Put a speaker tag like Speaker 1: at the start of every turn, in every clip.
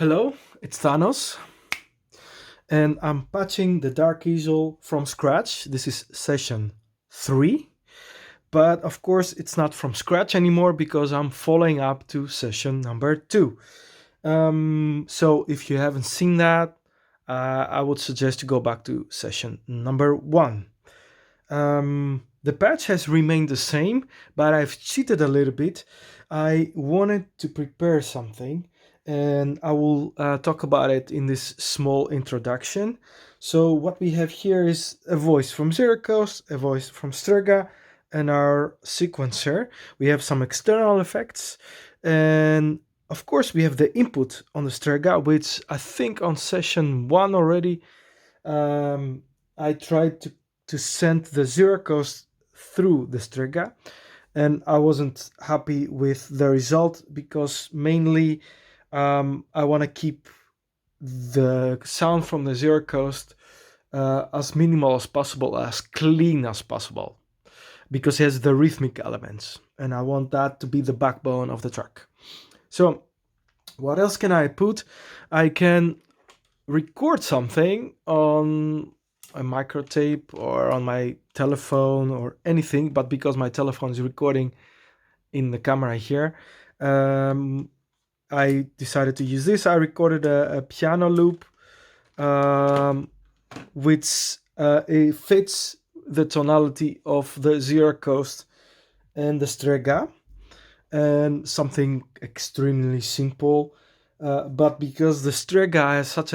Speaker 1: Hello, it's Thanos, and I'm patching the Dark Easel from scratch. This is session 3, but of course, it's not from scratch anymore because I'm following up to session number 2. So, if you haven't seen that, I would suggest you go back to session number 1. The patch has remained the same, but I've cheated a little bit. I wanted to prepare something, and I will talk about it in this small introduction. So what we have here is a voice from Zeracos, a voice from Strega, and our sequencer. We have some external effects, and of course we have the input on the Strega, which I think on session 1 already I tried to send the Zeracos through the Strega, and I wasn't happy with the result because mainly I want to keep the sound from the Zeracos as minimal as possible, as clean as possible, because it has the rhythmic elements, and I want that to be the backbone of the track. So, what else can I put? I can record something on a micro tape or on my telephone or anything, but because my telephone is recording in the camera here, I decided to use this. I recorded a piano loop, which it fits the tonality of the Zeracos and the Strega, and something extremely simple. But because the Strega has such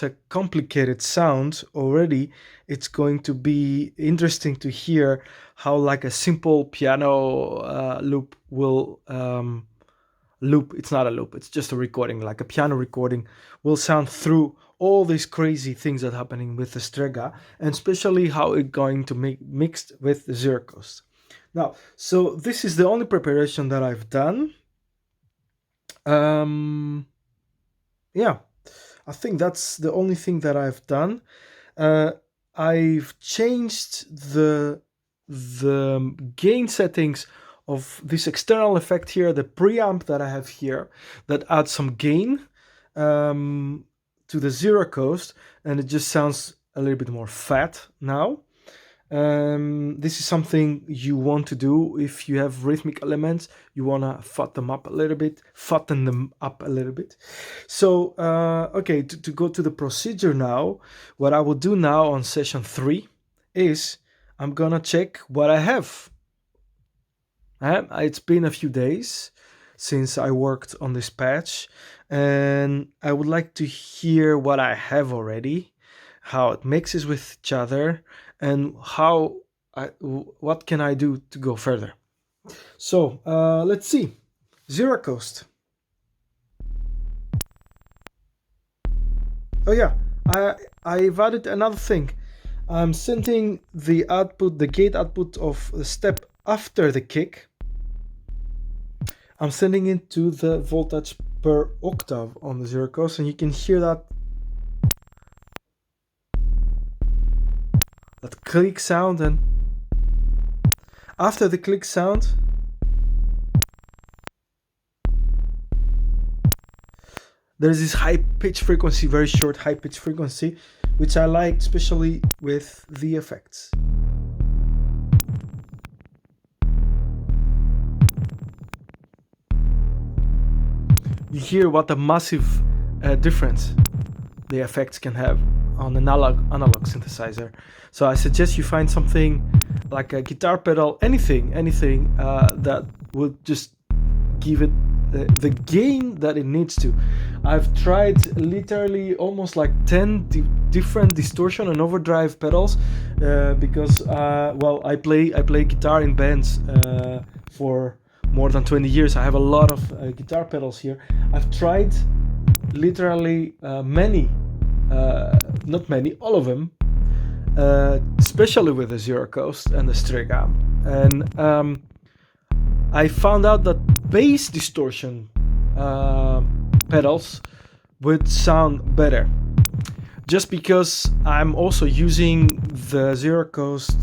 Speaker 1: a complicated sound already, it's going to be interesting to hear how like a simple piano loop will loop. It's not a loop. It's just a recording, like a piano recording, will sound through all these crazy things that are happening with the Strega, and especially how it's going to make mixed with the Zeracos. Now, so this is the only preparation that I've done. Yeah, I think that's the only thing that I've done. I've changed the gain settings of this external effect here, the preamp that I have here, that adds some gain to the Zeracos, and it just sounds a little bit more fat now. This is something you want to do if you have rhythmic elements. You want to fatten them up a little bit. So, okay, to go to the procedure now, what I will do now on session 3 is I'm gonna check what I have. It's been a few days since I worked on this patch, and I would like to hear what I have already, how it mixes with each other, and what can I do to go further. So let's see. Zeracos. Oh yeah, I've added another thing. I'm sending the gate output of the step after the kick. I'm sending it to the voltage per octave on the Zeracos, and you can hear that click sound, and after the click sound there's this high pitch frequency, very short high pitch frequency, which I like especially with the effects. You hear what a massive difference the effects can have on an analog synthesizer. So I suggest you find something like a guitar pedal, anything that will just give it the gain that it needs to. I've tried literally almost like 10 different distortion and overdrive pedals because I play guitar in bands for more than 20 years. I have a lot of guitar pedals here. I've tried literally not many, all of them, especially with the Zeracos and the Strega, and I found out that bass distortion pedals would sound better, just because I'm also using the Zeracos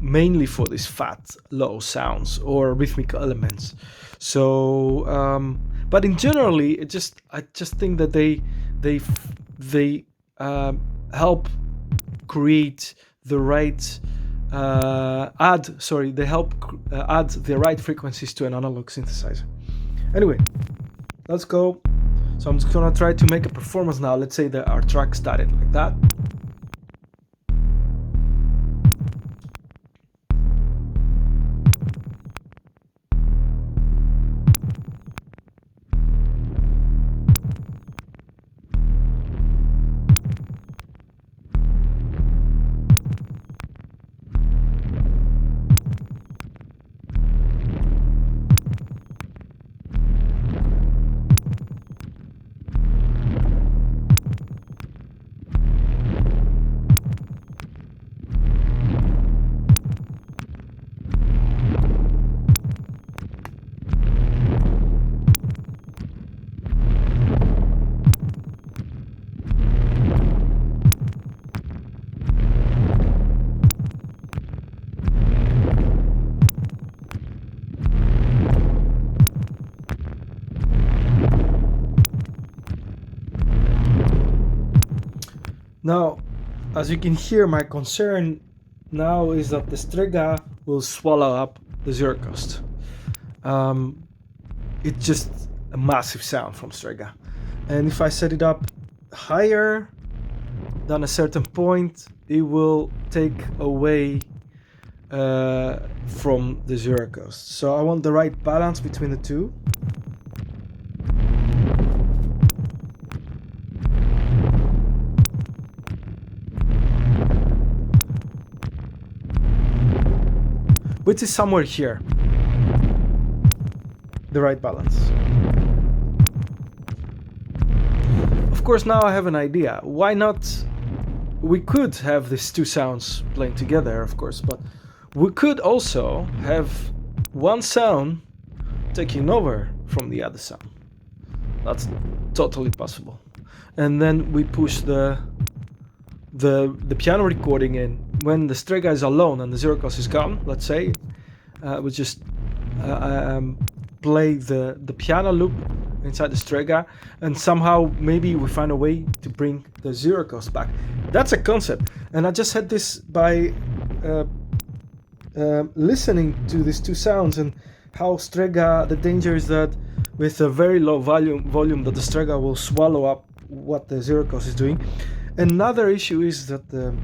Speaker 1: mainly for these fat low sounds or rhythmic elements. So, but in generally, I just think that they help create the right they help add the right frequencies to an analog synthesizer. Anyway, let's go. So I'm just gonna try to make a performance now. Let's say that our track started like that. Now, as you can hear, my concern now is that the Strega will swallow up the zero cost. It's just a massive sound from Strega. And if I set it up higher than a certain point, it will take away from the zero cost. So I want the right balance between the two. Which is somewhere here. The right balance. Of course, now I have an idea. Why not? We could have these two sounds playing together, of course, but we could also have one sound taking over from the other sound. That's totally possible. And then we push the piano recording in when the Strega is alone and the zero cost is gone. Let's say we just play the piano loop inside the Strega, and somehow maybe we find a way to bring the zero cost back. That's a concept, and I just had this by listening to these two sounds and how Strega. The danger is that with a very low volume that the Strega will swallow up what the zero cost is doing. Another issue is that the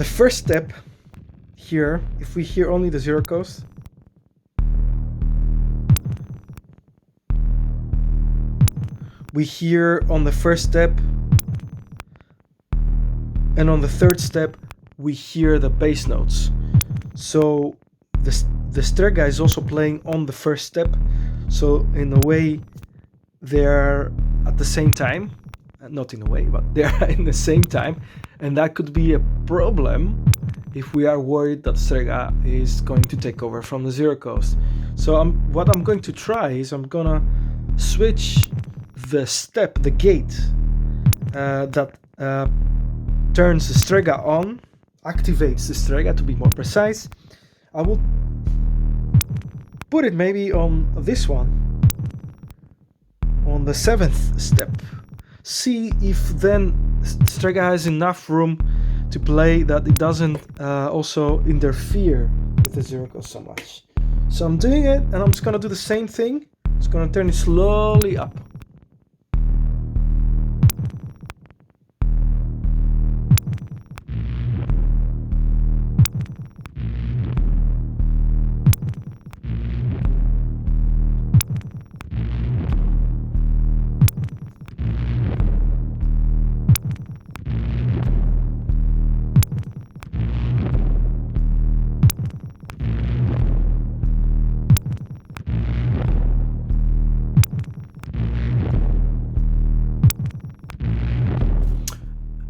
Speaker 1: first step here, if we hear only the zero cost, we hear on the first step, and on the third step we hear the bass notes. So the Strega is also playing on the first step, so in a way they're at the same time, not in a way, but they're in the same time, and that could be a problem if we are worried that Strega is going to take over from the zero cost. So what I'm going to try is I'm gonna switch the step, the gate that turns the Strega on, activates the Strega to be more precise. I will put it maybe on this one, on the 7th step. See if then Strega has enough room to play that it doesn't also interfere with the zero cost so much. So I'm doing it, and I'm just gonna do the same thing. Just gonna turn it slowly up.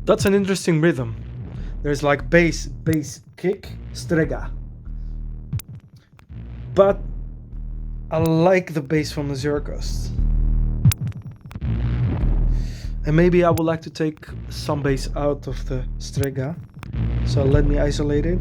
Speaker 1: That's an interesting rhythm. There's like bass, kick, Strega. But I like the bass from the zero cost. And maybe I would like to take some bass out of the Strega. So let me isolate it.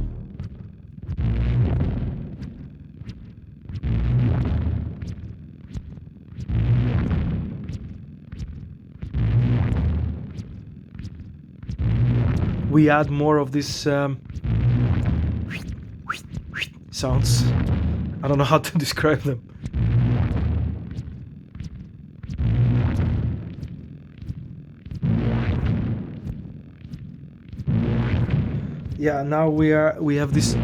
Speaker 1: we add more of these sounds. I don't know how to describe them. Yeah, now we have this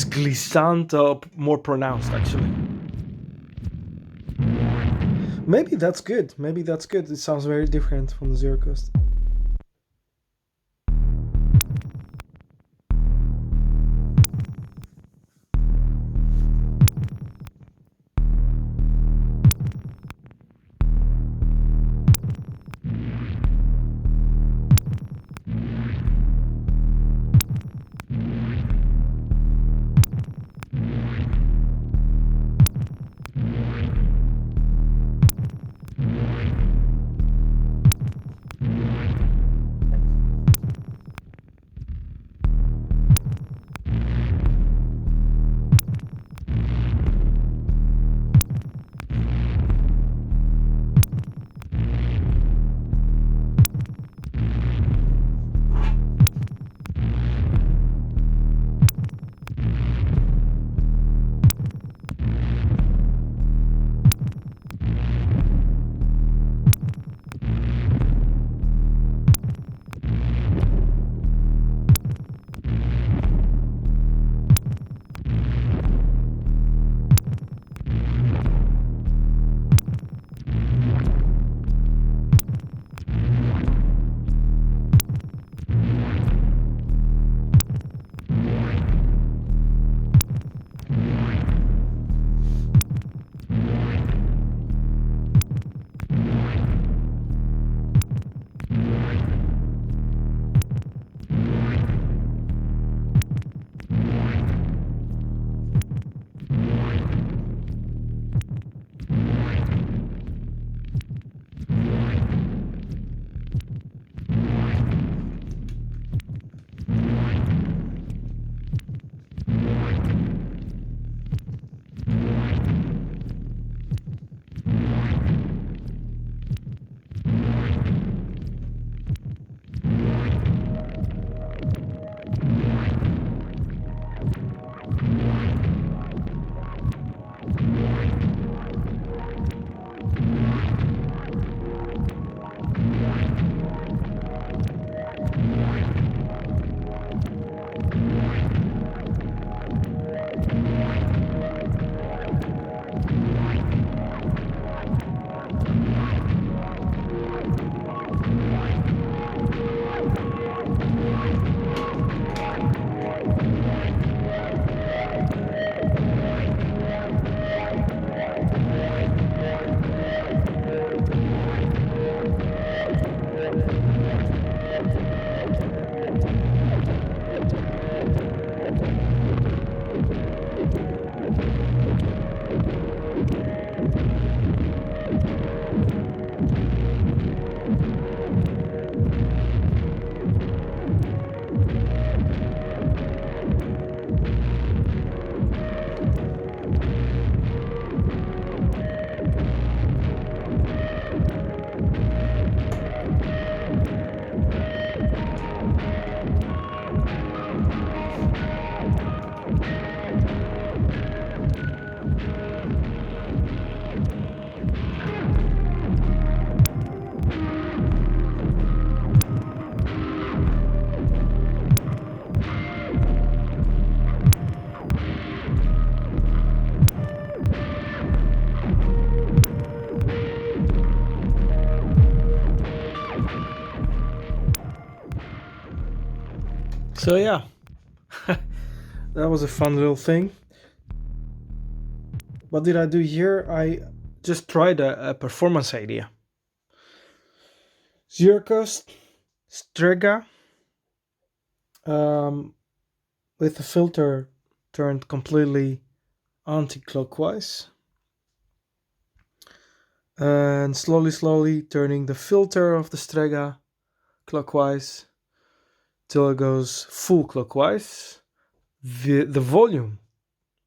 Speaker 1: glissant more pronounced actually. Maybe that's good. Maybe that's good. It sounds very different from the zero cost. So yeah, that was a fun little thing. What did I do here? I just tried a performance idea. Zero cost Strega with the filter turned completely anti-clockwise, and slowly turning the filter of the Strega clockwise till it goes full clockwise. The volume,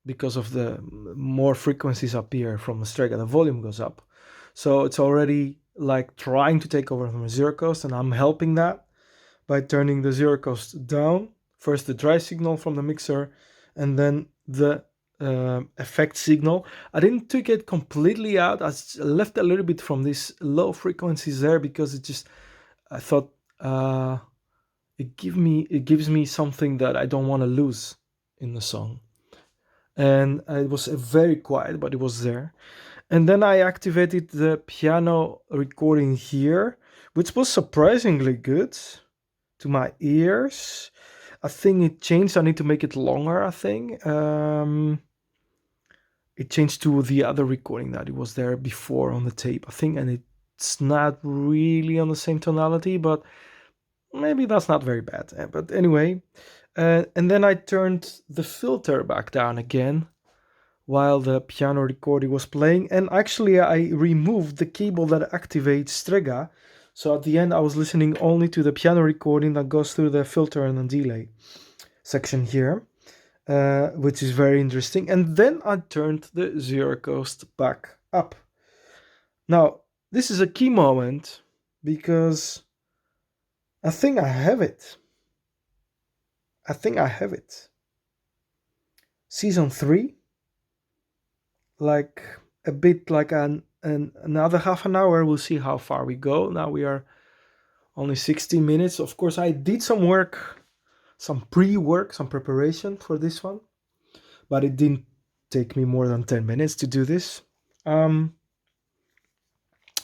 Speaker 1: because of the more frequencies appear from the Strega, the volume goes up. So it's already like trying to take over from a zero cost, and I'm helping that by turning the zero coast down. First the dry signal from the mixer, and then the effect signal. I didn't take it completely out. I left a little bit from these low frequencies there because I thought it gives me something that I don't want to lose in the song. And it was very quiet, but it was there. And then I activated the piano recording here, which was surprisingly good to my ears. I think it changed. I need to make it longer, I think. It changed to the other recording that it was there before on the tape, I think, and it's not really on the same tonality, but maybe that's not very bad. But anyway, and then I turned the filter back down again while the piano recording was playing, and actually I removed the cable that activates Strega. So at the end I was listening only to the piano recording that goes through the filter and the delay section here, which is very interesting. And then I turned the zero coast back up. Now this is a key moment because I think I have it. Season 3, like a bit like another half an hour. We'll see how far we go. Now we are only 16 minutes. Of course, I did some work, some pre-work, some preparation for this one, but it didn't take me more than 10 minutes to do this.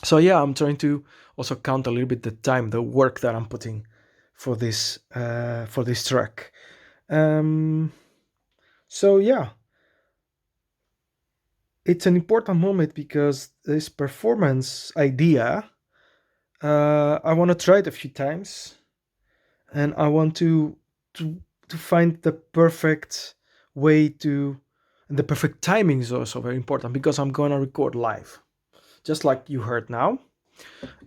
Speaker 1: So yeah, I'm trying to also count a little bit the time, the work that I'm putting for this track. So yeah, it's an important moment because this performance idea, I want to try it a few times, and I want to find the perfect way to, and the perfect timing is also very important because I'm going to record live, just like you heard now.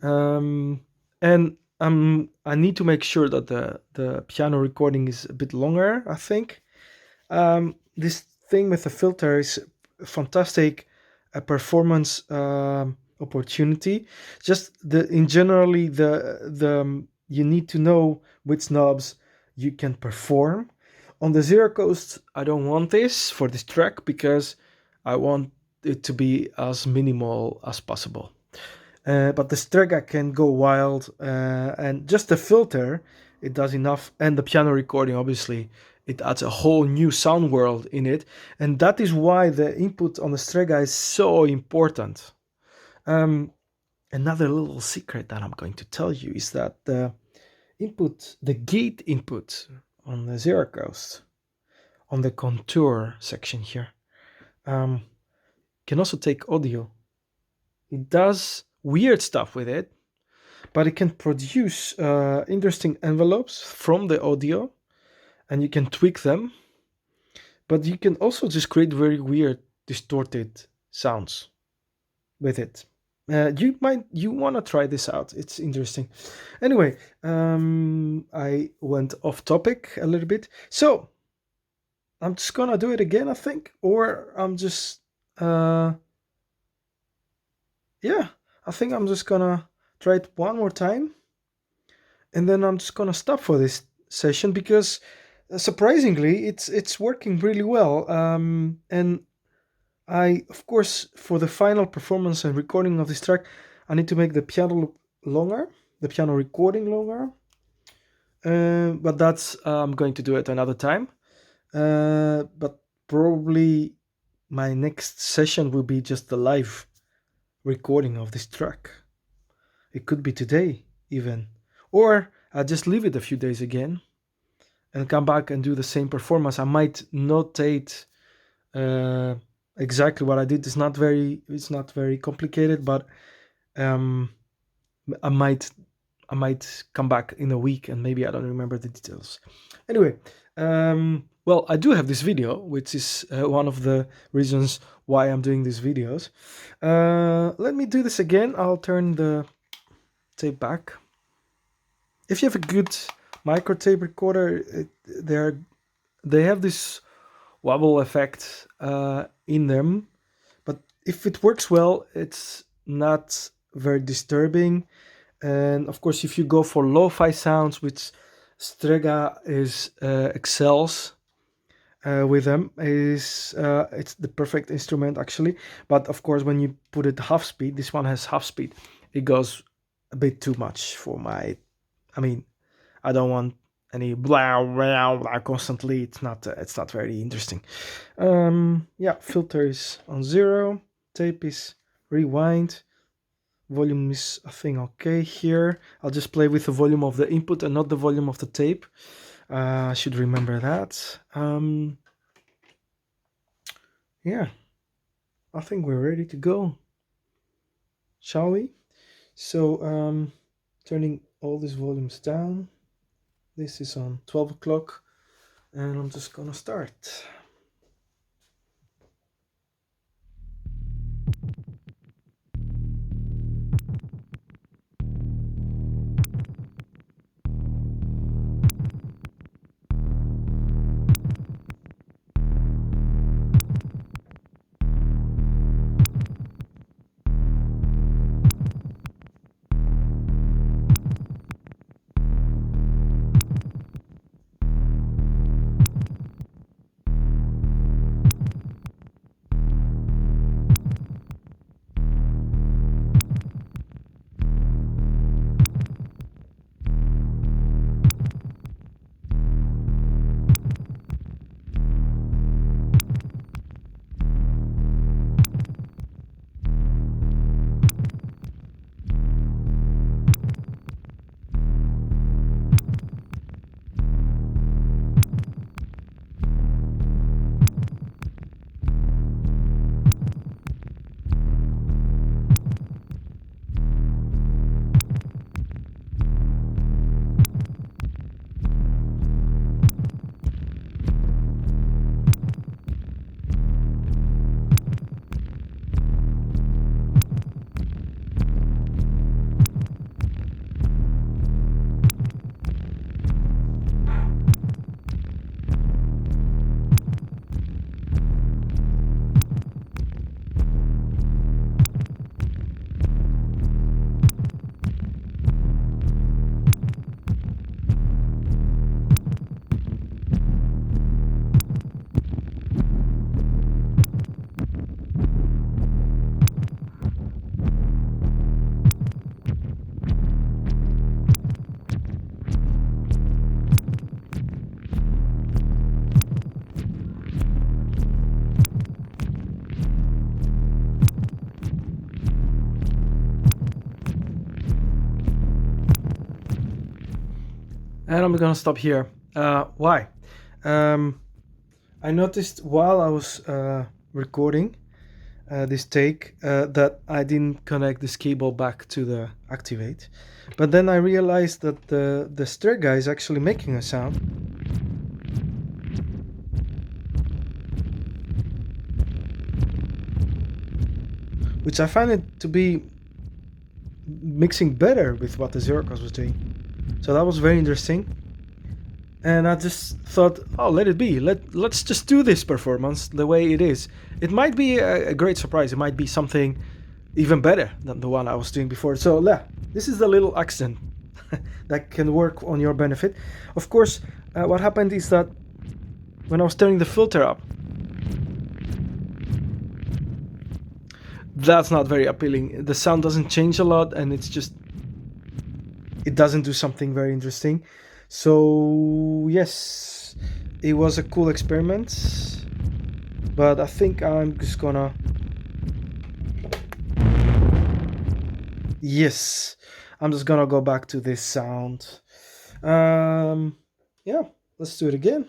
Speaker 1: And I need to make sure that the piano recording is a bit longer, I think. This thing with the filter is fantastic, a performance opportunity. Just in generally the you need to know which knobs you can perform. On the zero coast, I don't want this for this track because I want it to be as minimal as possible. But the Strega can go wild, and just the filter, it does enough. And the piano recording, obviously, it adds a whole new sound world in it. And that is why the input on the Strega is so important. Another little secret that I'm going to tell you is that the gate input on the zero coast, on the contour section here, can also take audio. It does weird stuff with it, but it can produce interesting envelopes from the audio, and you can tweak them. But you can also just create very weird, distorted sounds with it. You want to try this out. It's interesting. Anyway, I went off topic a little bit. So I'm just gonna do it again, I think, or I'm just yeah, I think I'm just gonna try it one more time, and then I'm just gonna stop for this session because surprisingly it's working really well. And I, of course, for the final performance and recording of this track, I need to make the piano longer, the piano recording longer. But that's I'm going to do it another time. But probably my next session will be just the live recording of this track. It could be today even, or I'll just leave it a few days again and come back and do the same performance. I might notate exactly what I did. It's not very complicated, but I might come back in a week and maybe I don't remember the details. Anyway, well, I do have this video, which is one of the reasons why I'm doing these videos. Let me do this again. I'll turn the tape back. If you have a good micro tape recorder, they have this wobble effect in them, but if it works well, it's not very disturbing. And of course, if you go for lo-fi sounds, which Strega is excels with them. Is It's the perfect instrument actually, but of course when you put it half speed, this one has half speed. It goes a bit too much for my. I mean, I don't want any blah blah blah constantly. It's not very interesting. Yeah, filter is on 0. Tape is rewind. Volume is I think okay here. I'll just play with the volume of the input and not the volume of the tape. I should remember that. Yeah, I think we're ready to go. Shall we? So turning all these volumes down. This is on 12 o'clock, and I'm just gonna start. And I'm gonna stop here. Why? Um, I noticed while I was recording this take that I didn't connect this cable back to the Activate, but then I realized that the Strega is actually making a sound. Which I find it to be mixing better with what the Zerocos was doing. So that was very interesting. And I just thought, oh, let it be. Let's just do this performance the way it is. It might be a great surprise. It might be something even better than the one I was doing before. So yeah, this is the little accident that can work on your benefit. Of course, what happened is that when I was turning the filter up, that's not very appealing. The sound doesn't change a lot, and it doesn't do something very interesting. So yes, it was a cool experiment, but I think I'm just gonna, yes, I'm just gonna go back to this sound. Yeah, let's do it again.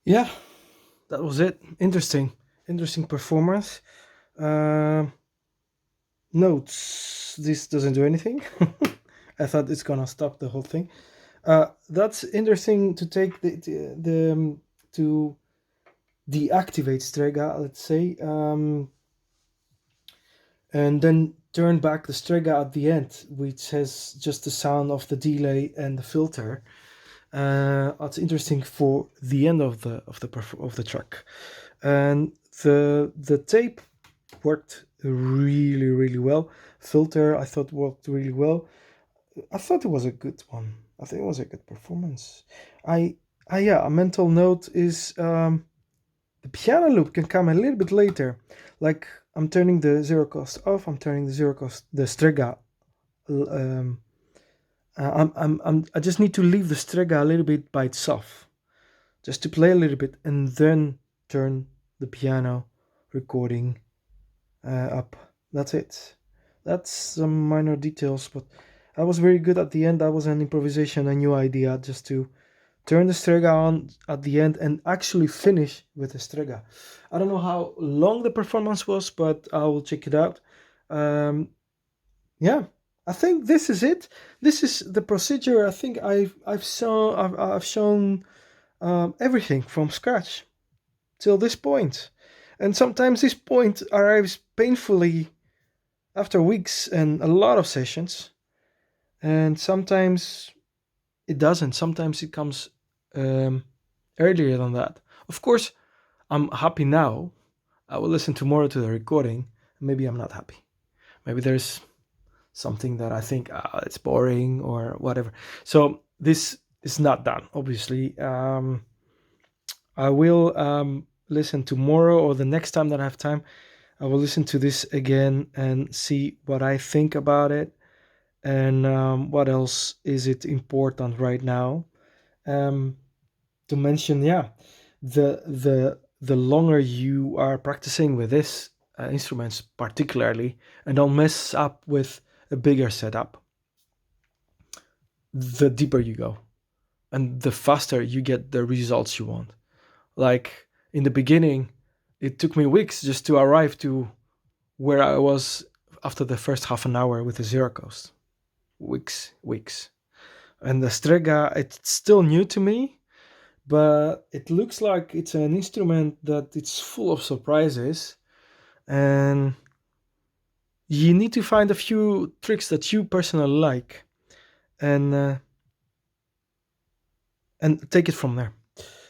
Speaker 1: Yeah, that was it. Interesting performance. Uh, Notes. This doesn't do anything. I thought it's gonna stop the whole thing. That's interesting to take to deactivate Strega, let's say, and then turn back the Strega at the end, which has just the sound of the delay and the filter. That's interesting for the end of the track, and the tape worked really well. Filter I thought worked really well. I thought it was a good one. I think it was a good performance. Yeah, a mental note is the piano loop can come a little bit later. Like I'm turning the zero cost off. I'm turning the Strega. Um, I just need to leave the Strega a little bit by itself, just to play a little bit, and then turn the piano recording up. That's it. That's some minor details, but I was very good at the end. That was an improvisation, a new idea, just to turn the Strega on at the end and actually finish with the Strega. I don't know how long the performance was, but I will check it out. Yeah, I think this is it. This is the procedure. I think I've shown everything from scratch till this point, and sometimes this point arrives painfully after weeks and a lot of sessions, and sometimes it doesn't. Sometimes it comes um, earlier than that. Of course, I'm happy now. I will listen tomorrow to the recording. Maybe I'm not happy. Maybe there's something that I think it's boring or whatever. So this is not done, obviously. I will listen tomorrow or the next time that I have time. I will listen to this again and see what I think about it, and what else is it important right now to mention. Yeah, the longer you are practicing with this instruments particularly, and don't mess up with a bigger setup, the deeper you go and the faster you get the results you want. Like in the beginning, it took me weeks just to arrive to where I was after the first half an hour with the zero coast. Weeks. And the Strega, it's still new to me, but it looks like it's an instrument that it's full of surprises, and you need to find a few tricks that you personally like, and take it from there.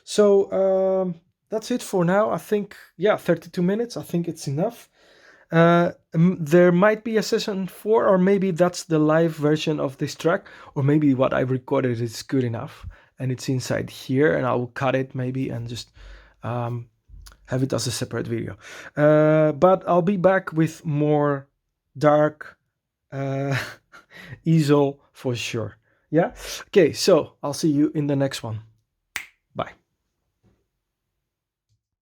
Speaker 1: So that's it for now. I think, yeah, 32 minutes. I think it's enough. There might be a session 4, or maybe that's the live version of this track, or maybe what I've recorded is good enough and it's inside here, and I will cut it maybe and just have it as a separate video. But I'll be back with more dark easel for sure. Yeah. Okay. So I'll see you in the next one. Bye.